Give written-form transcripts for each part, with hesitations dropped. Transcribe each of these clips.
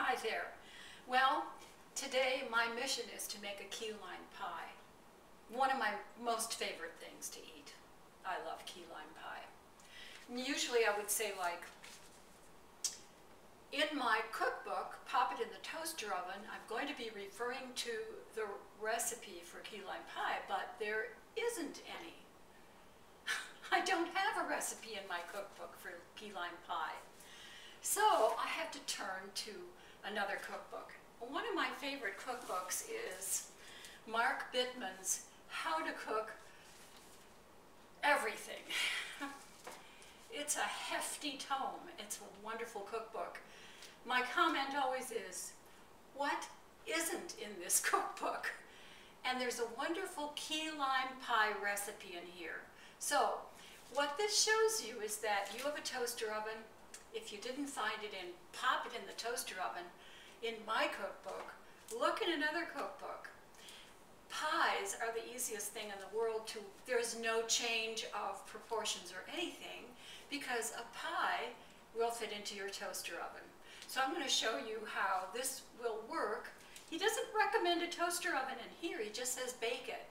Hi there. Well, today my mission is to make a key lime pie. One of my most favorite things to eat. I love key lime pie. And usually I would say, like, in my cookbook, pop it in the toaster oven. I'm going to be referring to the recipe for key lime pie, but there isn't any. I don't have a recipe in my cookbook for key lime pie. So I have to turn to another cookbook. One of my favorite cookbooks is Mark Bittman's How to Cook Everything. It's a hefty tome. It's a wonderful cookbook. My comment always is, what isn't in this cookbook? And there's a wonderful key lime pie recipe in here. So what this shows you is that you have a toaster oven. If you didn't find it in, pop it in the toaster oven. In my cookbook, look in another cookbook. Pies are the easiest thing in the world to, there's no change of proportions or anything because a pie will fit into your toaster oven. So I'm going to show you how this will work. He doesn't recommend a toaster oven in here, he just says bake it.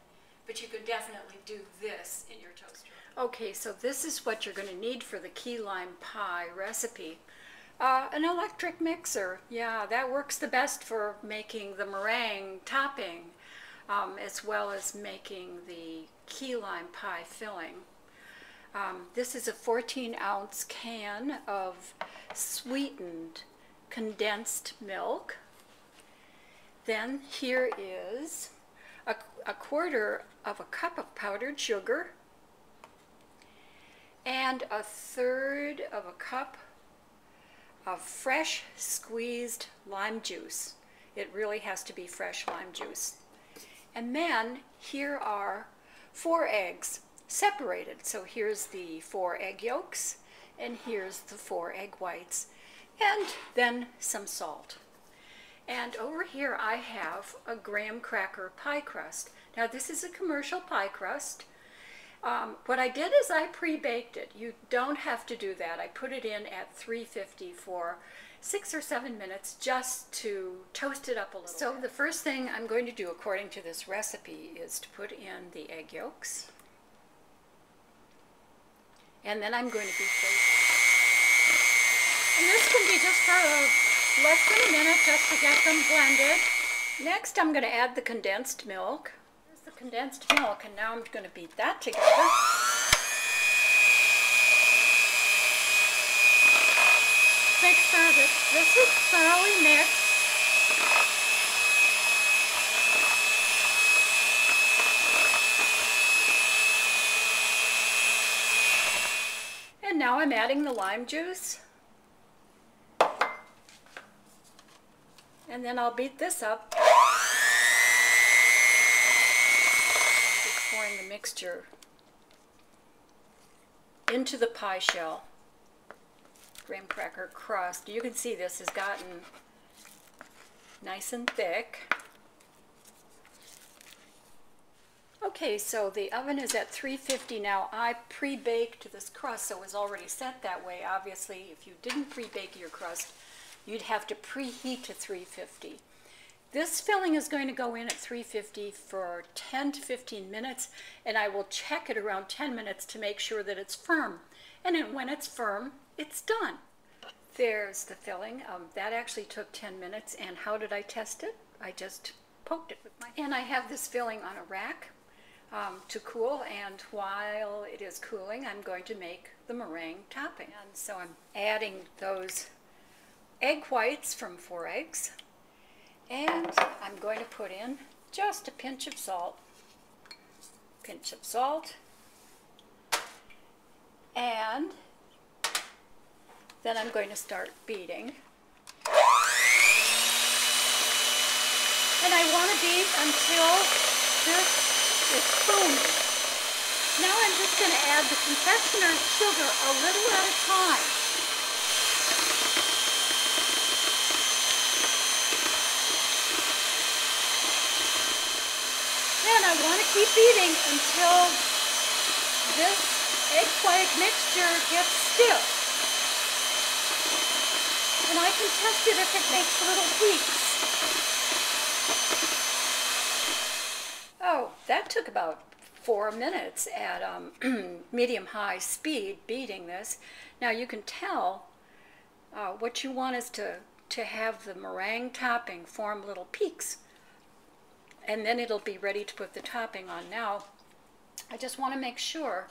But you could definitely do this in your toaster oven. Okay, so this is what you're going to need for the key lime pie recipe. An electric mixer, yeah, that works the best for making the meringue topping, as well as making the key lime pie filling. This is a 14-ounce can of sweetened condensed milk. Then here is a quarter of a cup of powdered sugar and a third of a cup of fresh squeezed lime juice. It really has to be fresh lime juice. And then here are 4 eggs separated. So here's the 4 egg yolks and here's the 4 egg whites, and then some salt. And over here I have a graham cracker pie crust. Now this is a commercial pie crust. What I did is I pre-baked it. You don't have to do that. I put it in at 350 for 6 or 7 minutes just to toast it up a little bit. So the first thing I'm going to do according to this recipe is to put in the egg yolks. And then I'm going to beat those. And this can be just for less than a minute just to get them blended. Next I'm going to add the condensed milk. The condensed milk, and now I'm going to beat that together. Make sure that this is thoroughly mixed. And now I'm adding the lime juice. And then I'll beat this up. Pouring the mixture into the pie shell. Graham cracker crust. You can see this has gotten nice and thick. Okay, so the oven is at 350 now. I pre-baked this crust, so it was already set that way. Obviously, if you didn't pre-bake your crust, you'd have to preheat to 350. This filling is going to go in at 350 for 10 to 15 minutes, and I will check it around 10 minutes to make sure that it's firm. And then when it's firm, it's done. There's the filling. That actually took 10 minutes, and how did I test it? I just poked it with my hand. And I have this filling on a rack to cool, and while it is cooling, I'm going to make the meringue topping. And so I'm adding those egg whites from 4 eggs. And I'm going to put in just a pinch of salt. Pinch of salt. And then I'm going to start beating. And I want to beat until this is foamy. Now I'm just going to add the confectioner's sugar a little at a time. And I want to keep beating until this egg white mixture gets stiff. And I can test it if it makes little peaks. Oh, that took about 4 minutes at medium-high speed beating this. Now you can tell what you want is to have the meringue topping form little peaks. And then it'll be ready to put the topping on. Now, I just want to make sure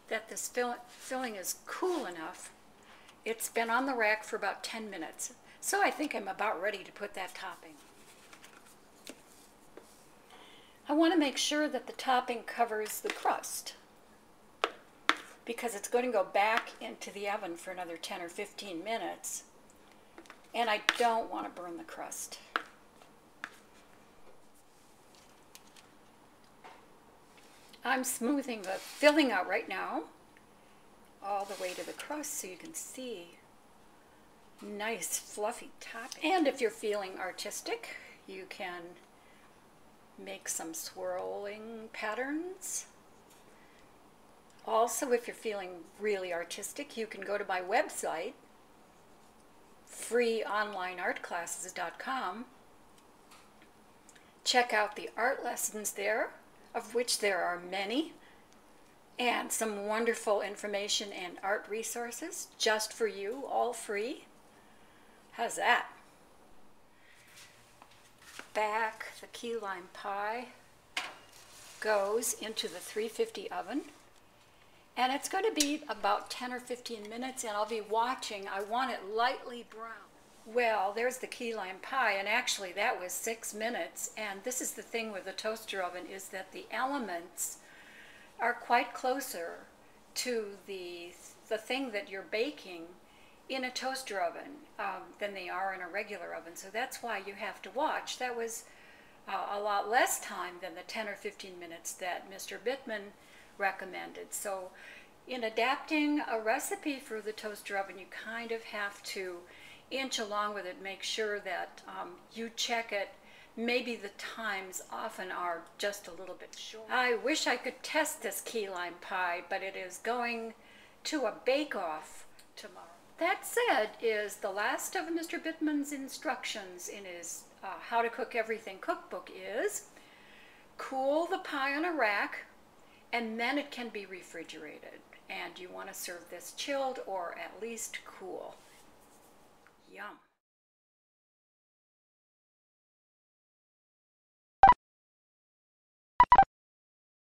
that this filling is cool enough. It's been on the rack for about 10 minutes. So I think I'm about ready to put that topping. I want to make sure that the topping covers the crust, because it's going to go back into the oven for another 10 or 15 minutes, and I don't want to burn the crust. I'm smoothing the filling out right now, all the way to the crust so you can see nice fluffy topping. And if you're feeling artistic, you can make some swirling patterns. Also, if you're feeling really artistic, you can go to my website, freeonlineartclasses.com. Check out the art lessons there, of which there are many, and some wonderful information and art resources just for you, all free. How's that? Back, the key lime pie goes into the 350 oven, and it's going to be about 10 or 15 minutes, and I'll be watching. I want it lightly brown. Well, there's the key lime pie, and actually that was 6 minutes. And this is the thing with the toaster oven, is that the elements are quite closer to the thing that you're baking in a toaster oven than they are in a regular oven. So that's why you have to watch. That was a lot less time than the 10 or 15 minutes that Mr. Bittman recommended. So in adapting a recipe for the toaster oven, you kind of have to inch along with it, make sure that you check it. Maybe the times often are just a little bit short. I wish I could test this key lime pie, but it is going to a bake-off tomorrow. That said, is the last of Mr. Bittman's instructions in his How to Cook Everything cookbook is cool the pie on a rack, and then it can be refrigerated. And you want to serve this chilled or at least cool. Yum.